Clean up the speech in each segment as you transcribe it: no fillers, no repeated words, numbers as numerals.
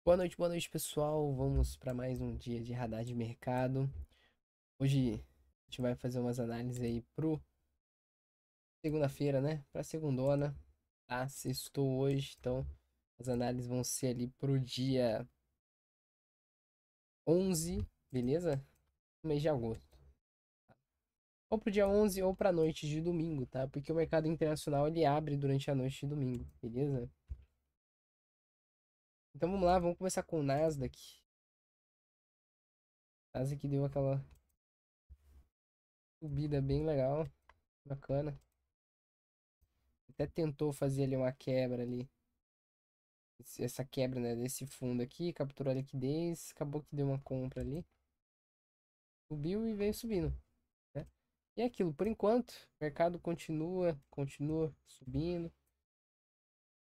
Boa noite, pessoal. Vamos para mais um dia de radar de mercado. Hoje a gente vai fazer umas análises aí pro segunda-feira, né? Pra segundona, tá? Sextou hoje, então as análises vão ser ali pro dia 11, beleza? Do mês de agosto. Ou pro dia 11 ou pra noite de domingo, tá? Porque o mercado internacional ele abre durante a noite de domingo, beleza? Então vamos lá, vamos começar com o Nasdaq. Nasdaq deu aquela subida bem legal, bacana. Até tentou fazer ali uma quebra ali. Essa quebra, né, desse fundo aqui, capturou a liquidez, acabou que deu uma compra ali. Subiu e veio subindo, né? E é aquilo, por enquanto, o mercado continua subindo,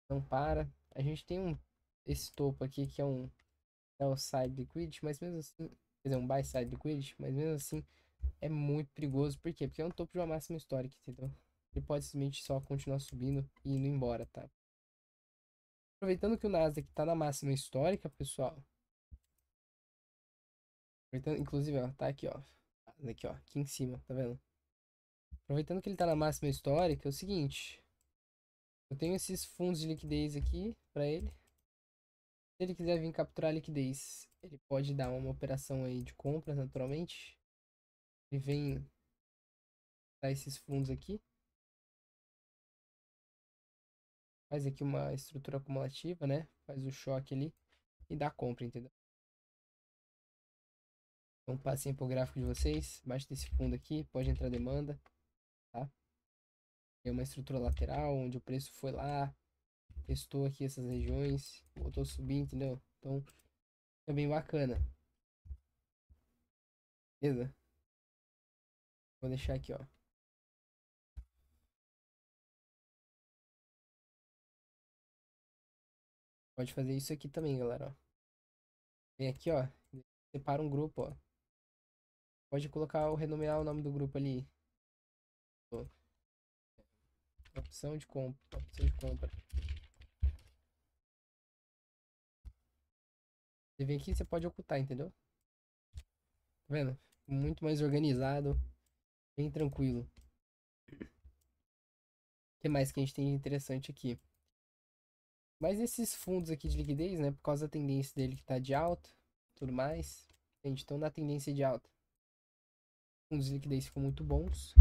não para. A gente tem esse topo aqui que é um sell side liquidity, mas mesmo assim, quer dizer, um buy side liquidity, mas mesmo assim é muito perigoso. Por quê? Porque é um topo de uma máxima histórica, entendeu? Ele pode simplesmente só continuar subindo e indo embora, tá? Aproveitando que o Nasdaq tá na máxima histórica, pessoal. Inclusive, ó, tá aqui, ó. Aqui, ó, aqui em cima, tá vendo? Aproveitando que ele tá na máxima histórica, é o seguinte. Eu tenho esses fundos de liquidez aqui pra ele. Se ele quiser vir capturar a liquidez, ele pode dar uma operação aí de compra, naturalmente. Ele vem dar esses fundos aqui. Faz aqui uma estrutura acumulativa, né? Faz o choque ali e dá compra, entendeu? Então passem pro gráfico de vocês. Embaixo desse fundo aqui, pode entrar demanda, tá? Tem uma estrutura lateral, onde o preço foi lá, testou aqui essas regiões, voltou a subir, entendeu? Então é bem bacana, beleza? Vou deixar aqui, ó. Pode fazer isso aqui também, galera, ó. Vem aqui, ó. Separa um grupo, ó. Pode colocar renomear o nome do grupo ali. Ó, opção de compra, opção de compra. Você vem aqui, você pode ocultar, entendeu? Tá vendo? Muito mais organizado, bem tranquilo. O que mais que a gente tem de interessante aqui? Mas esses fundos aqui de liquidez, né? Por causa da tendência dele que tá de alta, tudo mais. Gente, estão na tendência de alta. Fundos de liquidez ficam muito bons.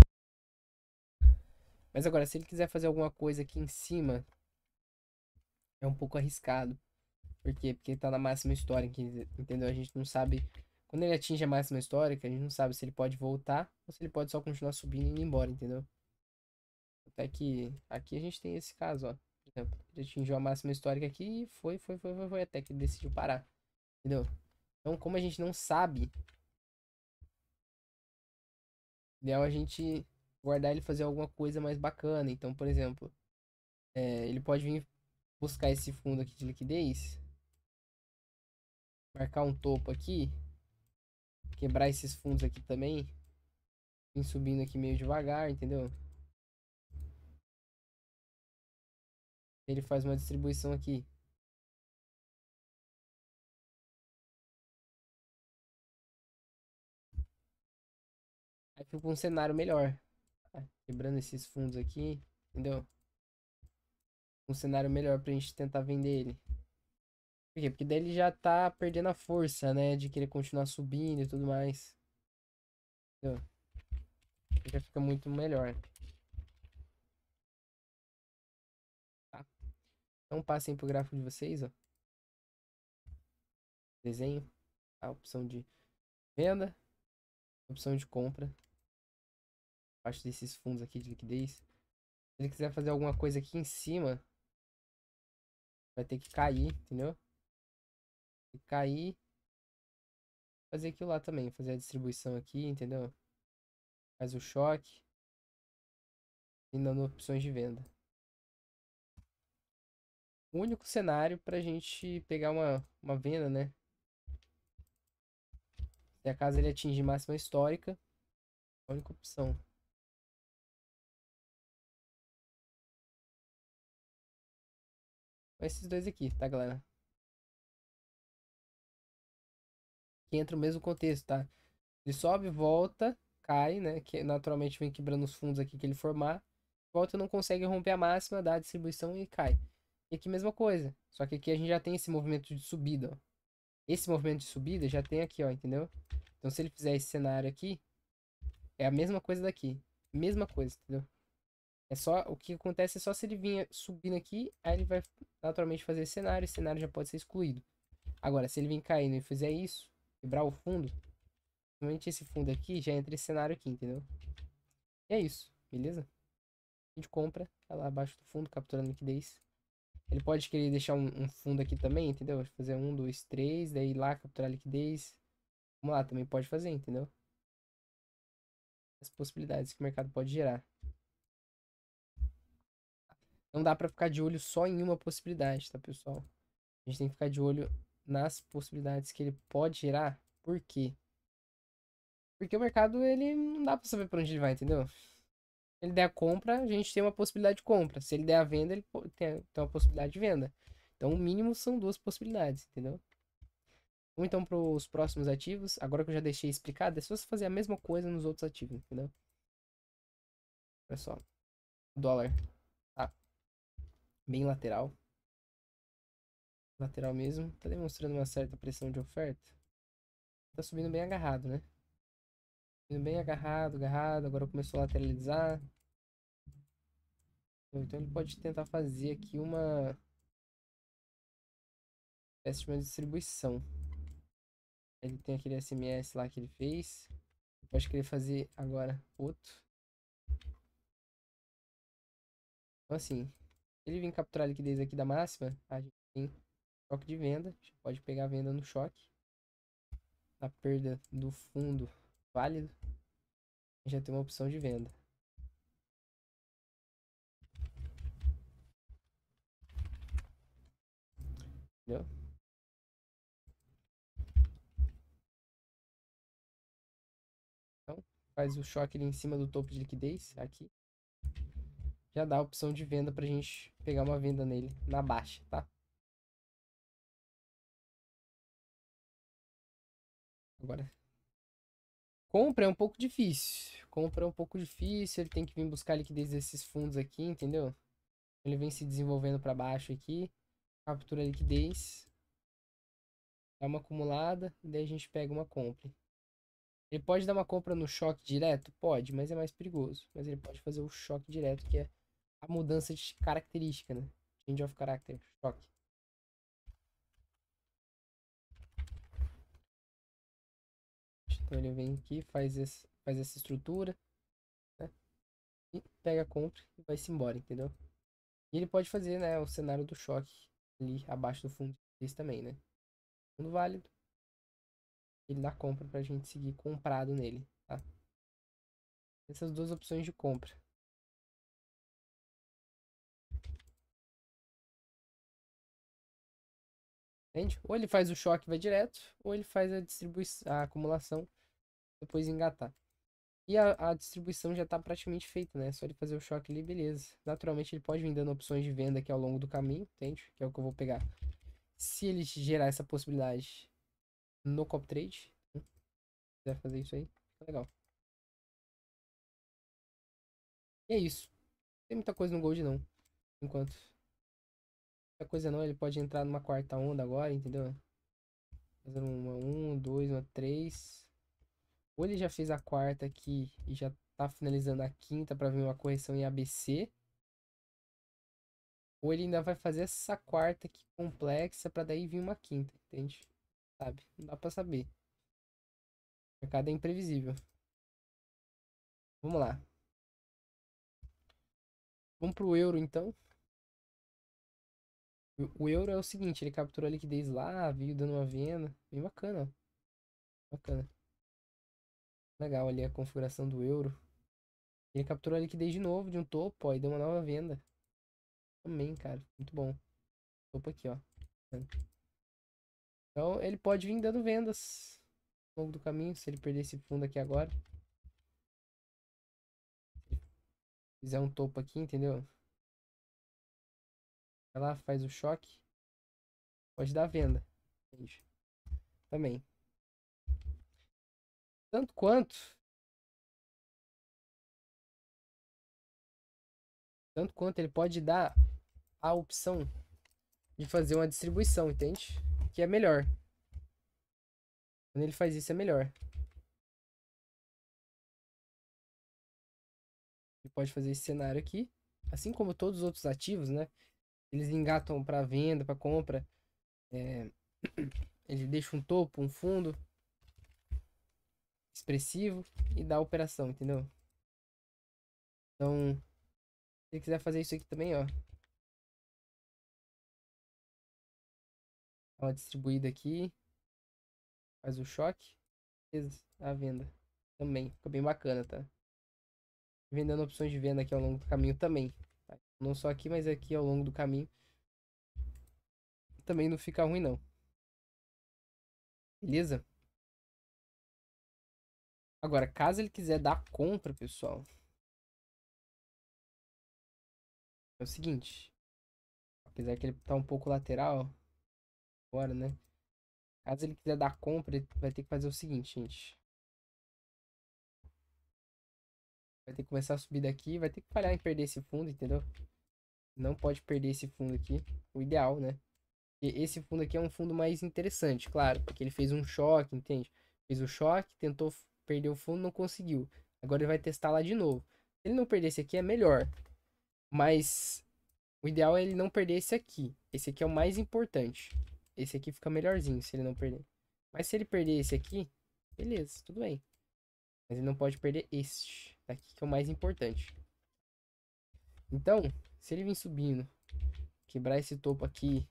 Mas agora, se ele quiser fazer alguma coisa aqui em cima, é um pouco arriscado. Por quê? Porque ele tá na máxima histórica, entendeu? A gente não sabe. Quando ele atinge a máxima histórica, a gente não sabe se ele pode voltar ou se ele pode só continuar subindo e indo embora, entendeu? Até que aqui a gente tem esse caso, ó. Por exemplo, ele atingiu a máxima histórica aqui e foi, até que ele decidiu parar, entendeu? Então, como a gente não sabe, ideal a gente guardar ele fazer alguma coisa mais bacana. Então, por exemplo, ele pode vir buscar esse fundo aqui de liquidez, marcar um topo aqui, quebrar esses fundos aqui também, vir subindo aqui meio devagar, entendeu? Ele faz uma distribuição aqui. Aí fica um cenário melhor, tá? Quebrando esses fundos aqui, entendeu? Um cenário melhor pra gente tentar vender ele. Por quê? Porque daí ele já tá perdendo a força, né? De querer continuar subindo e tudo mais. Entendeu? Já fica muito melhor, tá? Então passem pro gráfico de vocês, ó. Desenho, a opção de venda, opção de compra. Parte desses fundos aqui de liquidez. Se ele quiser fazer alguma coisa aqui em cima, vai ter que cair, entendeu? Tem que cair, fazer aquilo lá também, fazer a distribuição aqui, entendeu? Faz o choque e dando opções de venda. O único cenário pra gente pegar uma venda, né? Se acaso ele atingir máxima histórica, a única opção. São esses dois aqui, tá, galera? que entra o mesmo contexto, tá? Ele sobe, volta, cai, né? Que naturalmente vem quebrando os fundos aqui que ele formar. Volta, não consegue romper a máxima, dá a distribuição e cai. E aqui mesma coisa. Só que aqui a gente já tem esse movimento de subida, ó. Esse movimento de subida já tem aqui, ó, entendeu? Então se ele fizer esse cenário aqui, é a mesma coisa daqui. Mesma coisa, entendeu? É só, o que acontece é só se ele vir subindo aqui, aí ele vai naturalmente fazer esse cenário já pode ser excluído. Agora, se ele vir caindo e fizer isso, quebrar o fundo, normalmente esse fundo aqui já entra esse cenário aqui, entendeu? E é isso, beleza? A gente compra, tá lá abaixo do fundo, capturando liquidez. Ele pode querer deixar um fundo aqui também, entendeu? Fazer um, dois, três, daí ir lá capturar liquidez. Vamos lá, também pode fazer, entendeu? As possibilidades que o mercado pode gerar. Não dá pra ficar de olho só em uma possibilidade, tá, pessoal? A gente tem que ficar de olho nas possibilidades que ele pode gerar. Por quê? Porque o mercado, ele não dá pra saber pra onde ele vai, entendeu? Se ele der a compra, a gente tem uma possibilidade de compra. Se ele der a venda, ele tem uma possibilidade de venda. Então, o mínimo são duas possibilidades, entendeu? Vamos então para os próximos ativos. Agora que eu já deixei explicado, é só você fazer a mesma coisa nos outros ativos, entendeu? Olha só. O dólar tá bem lateral. Lateral mesmo. Tá demonstrando uma certa pressão de oferta. Tá subindo bem agarrado, né? Subindo bem agarrado, agarrado. Agora começou a lateralizar. Então ele pode tentar fazer aqui uma espécie de uma distribuição. Ele tem aquele SMS lá que ele fez. Pode querer fazer agora outro. Então assim, se ele vir capturar a liquidez aqui da máxima, a gente tem choque de venda. A gente pode pegar a venda no choque. A perda do fundo válido. A gente já tem uma opção de venda. Entendeu? Então, faz o choque ali em cima do topo de liquidez. Aqui. Já dá a opção de venda pra gente pegar uma venda nele na baixa, tá? Agora, compra é um pouco difícil. Compra é um pouco difícil. Ele tem que vir buscar a liquidez desses fundos aqui, entendeu? Ele vem se desenvolvendo para baixo aqui. Captura a liquidez. Dá uma acumulada. E daí a gente pega uma compra. Ele pode dar uma compra no choque direto? Pode, mas é mais perigoso. Mas ele pode fazer o choque direto, que é a mudança de característica, né? Change of character. Choque. Então ele vem aqui, faz essa estrutura, né? E pega a compra e vai-se embora, entendeu? E ele pode fazer, né, o cenário do choque ali abaixo do fundo desse também, né? Fundo válido, ele dá compra pra gente seguir comprado nele, tá? Essas duas opções de compra. Entende? Ou ele faz o choque e vai direto, ou ele faz a distribuição, a acumulação, depois engatar. E a distribuição já está praticamente feita, né? É só ele fazer o choque ali, beleza. Naturalmente ele pode vir dando opções de venda aqui ao longo do caminho, entende? Que é o que eu vou pegar. Se ele gerar essa possibilidade no copy trade, se quiser fazer isso aí, fica legal. E é isso. Não tem muita coisa no Gold não, enquanto. Muita coisa não, ele pode entrar numa quarta onda agora, entendeu? Fazendo uma 1, 2, uma 3. Ou ele já fez a quarta aqui e já tá finalizando a quinta para vir uma correção em ABC. Ou ele ainda vai fazer essa quarta aqui complexa para daí vir uma quinta, entende? Sabe? Não dá pra saber. O mercado é imprevisível. Vamos lá. Vamos pro euro então. O euro é o seguinte, ele capturou a liquidez lá, veio dando uma venda. Bem bacana, ó. Bacana. Legal ali a configuração do euro. Ele capturou a liquidez de novo, de um topo, ó, e deu uma nova venda. Também, cara. Muito bom. Topo aqui, ó. Então, ele pode vir dando vendas ao longo do caminho, se ele perder esse fundo aqui agora. Se fizer um topo aqui, entendeu? Vai lá, faz o choque. Pode dar venda. Entende? Também. Tanto quanto, tanto quanto ele pode dar a opção de fazer uma distribuição, entende? Que é melhor. Quando ele faz isso é melhor. Ele pode fazer esse cenário aqui, assim como todos os outros ativos, né? Eles engatam para venda, para compra. É, ele deixa um topo, um fundo expressivo e dá a operação, entendeu? Então, se ele quiser fazer isso aqui também, ó, dá uma distribuída aqui, faz o choque, beleza, a venda também, fica bem bacana, tá? Vendendo opções de venda aqui ao longo do caminho também, tá? Não só aqui, mas aqui ao longo do caminho também não fica ruim não, beleza? Agora, caso ele quiser dar compra, pessoal, é o seguinte, apesar que ele tá um pouco lateral agora, né? Caso ele quiser dar compra, ele vai ter que fazer o seguinte, gente. Vai ter que começar a subir daqui, vai ter que falhar em perder esse fundo, entendeu? Não pode perder esse fundo aqui, o ideal, né? E esse fundo aqui é um fundo mais interessante, claro, porque ele fez um choque, entende? Fez o choque, tentou perder o fundo, não conseguiu. Agora ele vai testar lá de novo. Se ele não perder esse aqui, é melhor. Mas o ideal é ele não perder esse aqui. Esse aqui é o mais importante. Esse aqui fica melhorzinho se ele não perder. Mas se ele perder esse aqui, beleza, tudo bem. Mas ele não pode perder este daqui, que é o mais importante. Então, se ele vir subindo, quebrar esse topo aqui,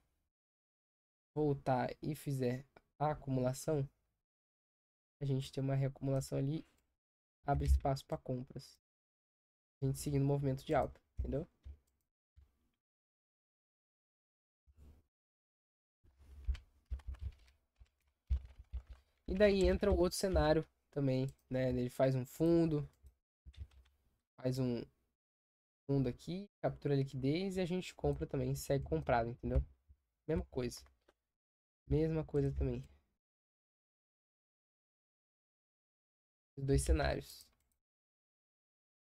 voltar e fizer a acumulação, a gente tem uma reacumulação ali, abre espaço para compras. A gente seguindo o movimento de alta, entendeu? E daí entra o outro cenário também, né? Ele faz um fundo, faz um fundo aqui, captura a liquidez e a gente compra também, segue comprado, entendeu? Mesma coisa. Mesma coisa também. Os dois cenários.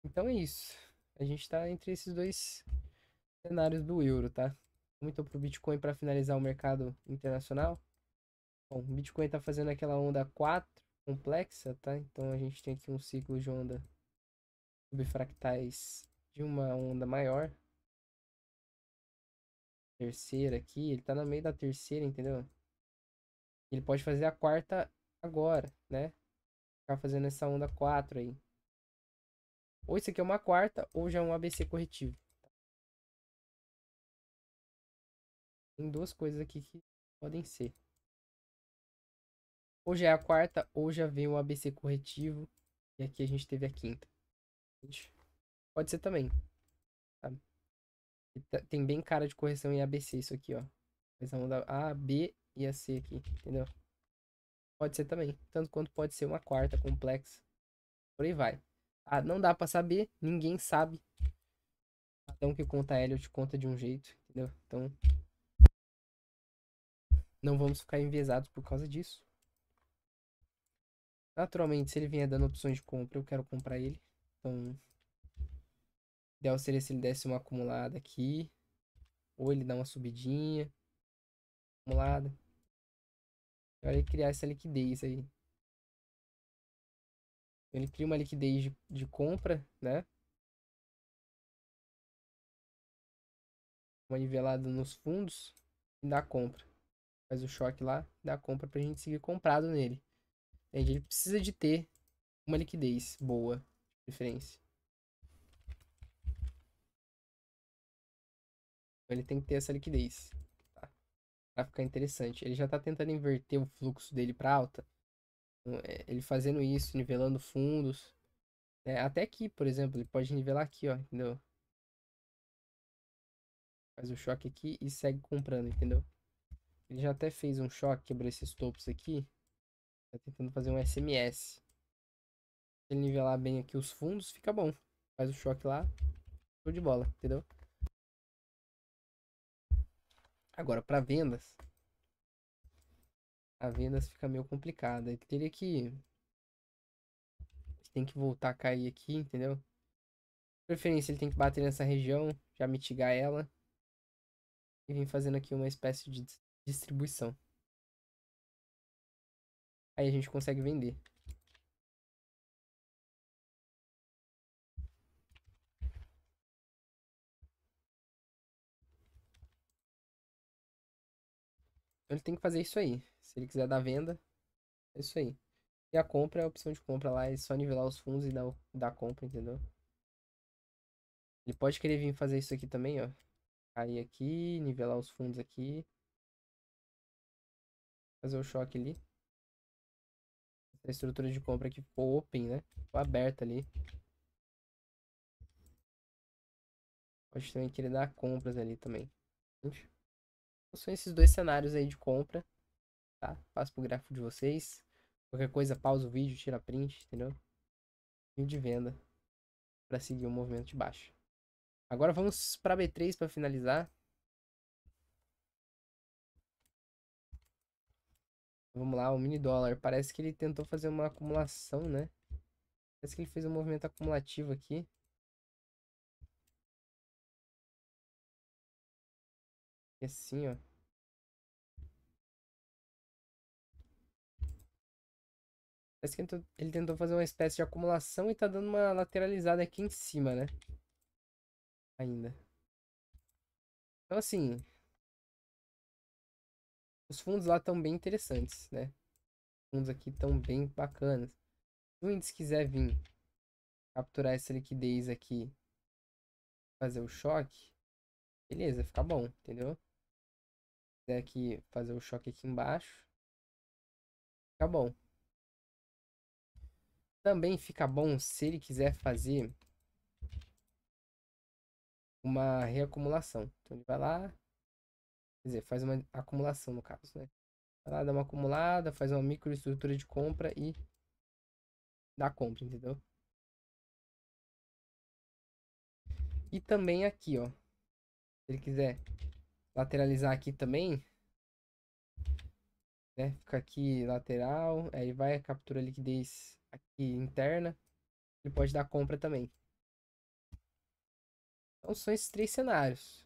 Então é isso. A gente tá entre esses dois cenários do euro, tá? Vamos então pro Bitcoin para finalizar o mercado internacional. Bom, o Bitcoin tá fazendo aquela onda 4 complexa, tá? Então a gente tem aqui um ciclo de onda subfractais de uma onda maior. Terceira aqui, ele tá no meio da terceira, entendeu? Ele pode fazer a quarta agora, né? Ficar fazendo essa onda 4 aí. Ou isso aqui é uma quarta, ou já é um ABC corretivo. Tem duas coisas aqui que podem ser. Ou já é a quarta, ou já veio um ABC corretivo. E aqui a gente teve a quinta. Pode ser também, tá? Tem bem cara de correção em ABC isso aqui, ó. Mas a onda A, B e a C aqui, entendeu? Pode ser também. Tanto quanto pode ser uma quarta complexa. Por aí vai. Ah, não dá pra saber, ninguém sabe. Cada um que conta Elliot conta de um jeito, entendeu? Então, não vamos ficar enviesados por causa disso. Naturalmente, se ele vier dando opções de compra, eu quero comprar ele. Então, o ideal seria se ele desse uma acumulada aqui. Ou ele dá uma subidinha, acumulada. Para ele criar essa liquidez aí. Ele cria uma liquidez de compra, né? Uma nivelada nos fundos e dá compra. Faz o choque lá, dá compra pra gente seguir comprado nele. Entende? Ele precisa de ter uma liquidez boa, de preferência. Então ele tem que ter essa liquidez, tá? Pra ficar interessante. Ele já tá tentando inverter o fluxo dele pra alta. Então, ele fazendo isso, nivelando fundos. Até aqui, por exemplo, ele pode nivelar aqui, ó, entendeu? Faz o choque aqui e segue comprando, entendeu? Ele já até fez um choque, quebrou esses topos aqui. Tá tentando fazer um SMS. Se ele nivelar bem aqui os fundos, fica bom. Faz o choque lá, show de bola, entendeu? Agora, para vendas, a vendas fica meio complicada. Ele teria que tem que voltar a cair aqui, entendeu? De preferência, ele tem que bater nessa região, já mitigar ela. E vir fazendo aqui uma espécie de distribuição. Aí a gente consegue vender. Então ele tem que fazer isso aí. Se ele quiser dar venda, é isso aí. E a compra é a opção de compra lá, é só nivelar os fundos e dar a compra, entendeu? Ele pode querer vir fazer isso aqui também, ó. Cair aqui, nivelar os fundos aqui. Fazer o choque ali. A estrutura de compra aqui ficou open, né? Ficou aberta ali. Pode também querer dar compras ali também. Então, são esses dois cenários aí de compra, tá? Passo pro gráfico de vocês. Qualquer coisa, pausa o vídeo, tira print, entendeu? E o de venda para seguir o movimento de baixa. Agora vamos para B3 para finalizar. Vamos lá, o mini dólar. Parece que ele tentou fazer uma acumulação, né? Parece que ele fez um movimento acumulativo aqui. E assim, ó. Parece que ele tentou fazer uma espécie de acumulação e tá dando uma lateralizada aqui em cima, né? Ainda. Então, assim, os fundos lá estão bem interessantes, né? Os fundos aqui estão bem bacanas. Se o índice quiser vir capturar essa liquidez aqui, fazer o choque, beleza, fica bom, entendeu? Se quiser aqui fazer o choque aqui embaixo, fica bom. Também fica bom se ele quiser fazer uma reacumulação. Então ele vai lá, quer dizer, faz uma acumulação no caso, né? Vai lá, dá uma acumulada, faz uma microestrutura de compra e dá compra, entendeu? E também aqui, ó. Se ele quiser lateralizar aqui também, né? Fica aqui lateral, aí vai, captura a liquidez aqui interna. Ele pode dar compra também. Então são esses três cenários.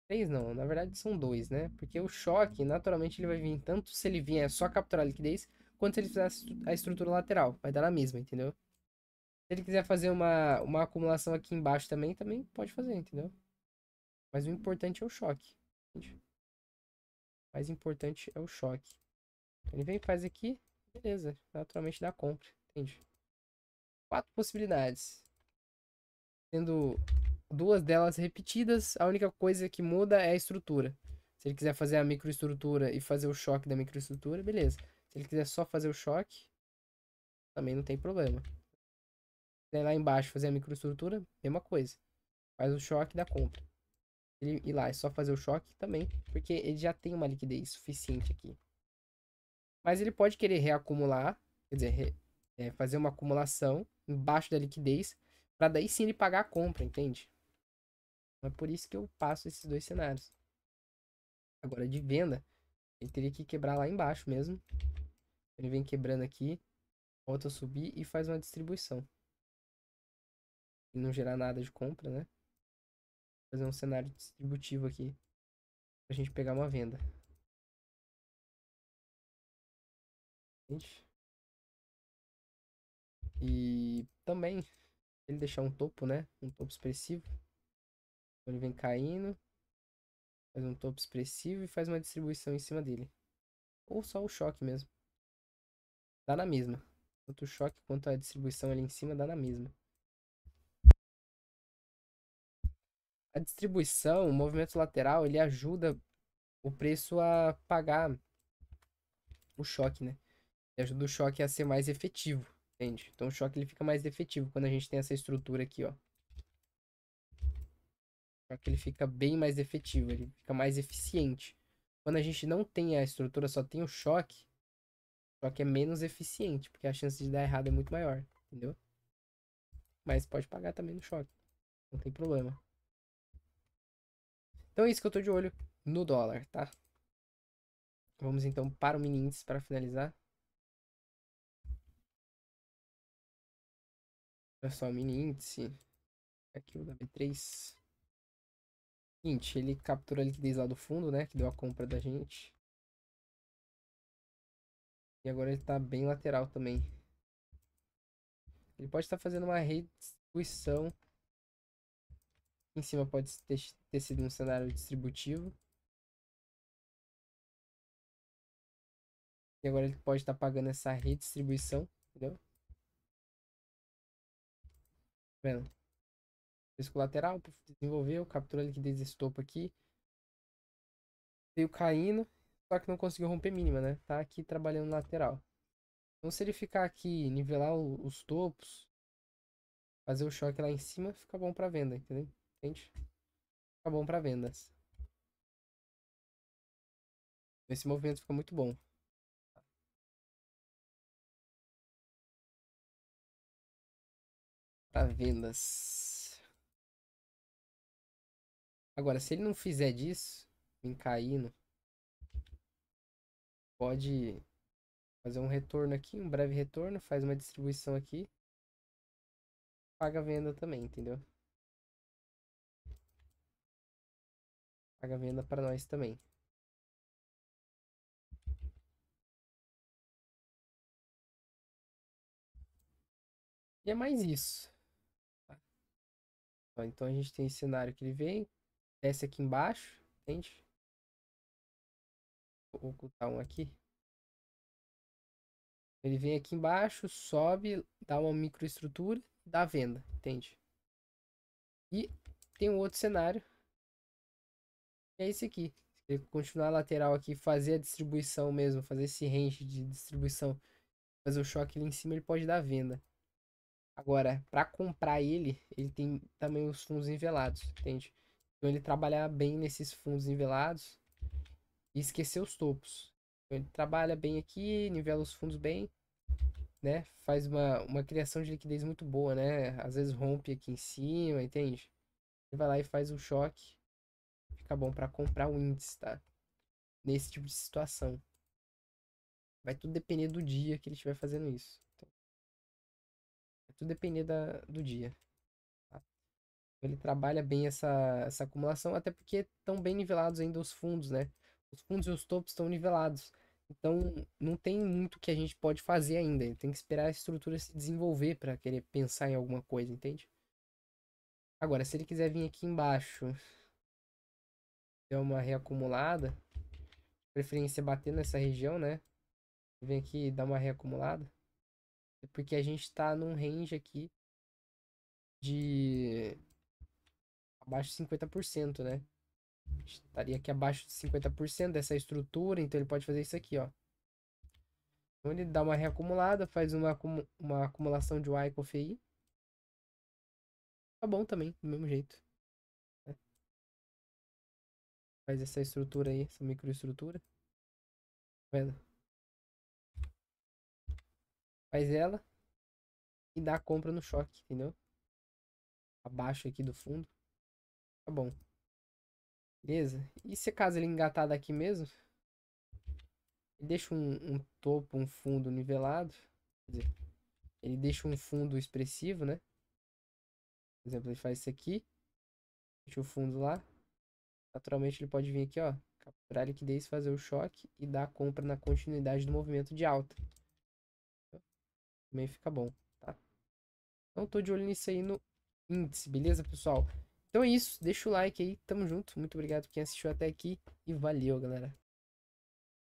Três não, na verdade são dois, né? Porque o choque, naturalmente, ele vai vir tanto se ele vier só capturar a liquidez, quanto se ele fizer a estrutura lateral. Vai dar na mesma, entendeu? Se ele quiser fazer uma acumulação aqui embaixo também, também pode fazer, entendeu? Mas o importante é o choque. Entende? O mais importante é o choque. Ele vem e faz aqui, beleza. Naturalmente dá compra, entende? Quatro possibilidades. Sendo duas delas repetidas, a única coisa que muda é a estrutura. Se ele quiser fazer a microestrutura e fazer o choque da microestrutura, beleza. Se ele quiser só fazer o choque, também não tem problema. Se quiser ir lá embaixo fazer a microestrutura, mesma coisa. Faz o choque da compra. Se ele ir lá e só fazer o choque, também. Porque ele já tem uma liquidez suficiente aqui. Mas ele pode querer reacumular, quer dizer, fazer uma acumulação embaixo da liquidez, para daí sim ele pagar a compra, entende? É por isso que eu passo esses dois cenários. Agora, de venda, ele teria que quebrar lá embaixo mesmo. Ele vem quebrando aqui, volta a subir e faz uma distribuição. E não gerar nada de compra, né? Fazer um cenário distributivo aqui pra gente pegar uma venda. Entende? E também ele deixar um topo, né? Um topo expressivo. Então ele vem caindo, faz um topo expressivo e faz uma distribuição em cima dele. Ou só o choque mesmo. Dá na mesma. Tanto o choque quanto a distribuição ali em cima dá na mesma. A distribuição, o movimento lateral, ele ajuda o preço a pagar o choque, né? Ele ajuda o choque a ser mais efetivo, entende? Então o choque ele fica mais efetivo quando a gente tem essa estrutura aqui, ó. O choque ele fica bem mais efetivo, ele fica mais eficiente. Quando a gente não tem a estrutura, só tem o choque é menos eficiente, porque a chance de dar errado é muito maior, entendeu? Mas pode pagar também no choque, não tem problema. Então é isso que eu tô de olho no dólar, tá? Vamos então para o mini índice para finalizar. Olha só, mini índice. Aqui o da B3. Seguinte, ele captura a liquidez lá do fundo, né? Que deu a compra da gente. E agora ele tá bem lateral também. Ele pode estar fazendo uma redistribuição. Em cima pode ter sido um cenário distributivo. E agora ele pode estar pagando essa redistribuição, entendeu? Tá vendo? Risco lateral, desenvolveu, captura a liquidez desse topo aqui. Veio caindo, só que não conseguiu romper mínima, né? Tá aqui trabalhando lateral. Então se ele ficar aqui, nivelar os topos, fazer o choque lá em cima, fica bom pra venda, entendeu? Entende? Fica bom pra vendas. Esse movimento fica muito bom. Pra vendas. Agora, se ele não fizer disso, vem caindo, pode fazer um retorno aqui, um breve retorno, faz uma distribuição aqui, paga a venda também, entendeu? Paga a venda para nós também. E é mais isso. Tá? Ó, então a gente tem esse cenário que ele vem, desce aqui embaixo, entende? Vou ocultar um aqui. Ele vem aqui embaixo, sobe, dá uma microestrutura, dá a venda, entende? E tem um outro cenário, que é esse aqui. Se ele continuar lateral aqui, fazer a distribuição mesmo, fazer esse range de distribuição, fazer o choque ali em cima, ele pode dar venda. Agora, para comprar ele, ele tem também os fundos nivelados, entende? Então ele trabalha bem nesses fundos nivelados e esquecer os topos. Então, ele trabalha bem aqui, nivela os fundos bem, né? Faz uma criação de liquidez muito boa, né? Às vezes rompe aqui em cima, entende? Ele vai lá e faz o choque. Fica bom para comprar o índice, tá? Nesse tipo de situação. Vai tudo depender do dia que ele estiver fazendo isso. Então, vai tudo depender do dia. Tá? Ele trabalha bem essa acumulação, até porque estão bem nivelados ainda os fundos, né? Os fundos e os topos estão nivelados. Então, não tem muito que a gente pode fazer ainda. Tem que esperar a estrutura se desenvolver para querer pensar em alguma coisa, entende? Agora, se ele quiser vir aqui embaixo, der uma reacumulada, preferência bater nessa região, né? Vem aqui e dar uma reacumulada. Porque a gente tá num range aqui de abaixo de 50%, né? Estaria aqui abaixo de 50% dessa estrutura, então ele pode fazer isso aqui, ó. Então ele dá uma reacumulada, faz uma acumulação de Y com FI. Tá bom também, do mesmo jeito. Né? Faz essa estrutura aí, essa microestrutura. Tá vendo? Faz ela e dá a compra no choque, entendeu? Abaixo aqui do fundo. Tá bom. Beleza? E se caso ele engatar daqui mesmo, ele deixa um topo, um fundo nivelado. Quer dizer, ele deixa um fundo expressivo, né? Por exemplo, ele faz isso aqui, deixa o fundo lá. Naturalmente ele pode vir aqui, ó, capturar a liquidez, fazer o choque e dar a compra na continuidade do movimento de alta. Também fica bom, tá? Então tô de olho nisso aí no índice, beleza, pessoal? Então é isso, deixa o like aí, tamo junto. Muito obrigado por quem assistiu até aqui e valeu, galera.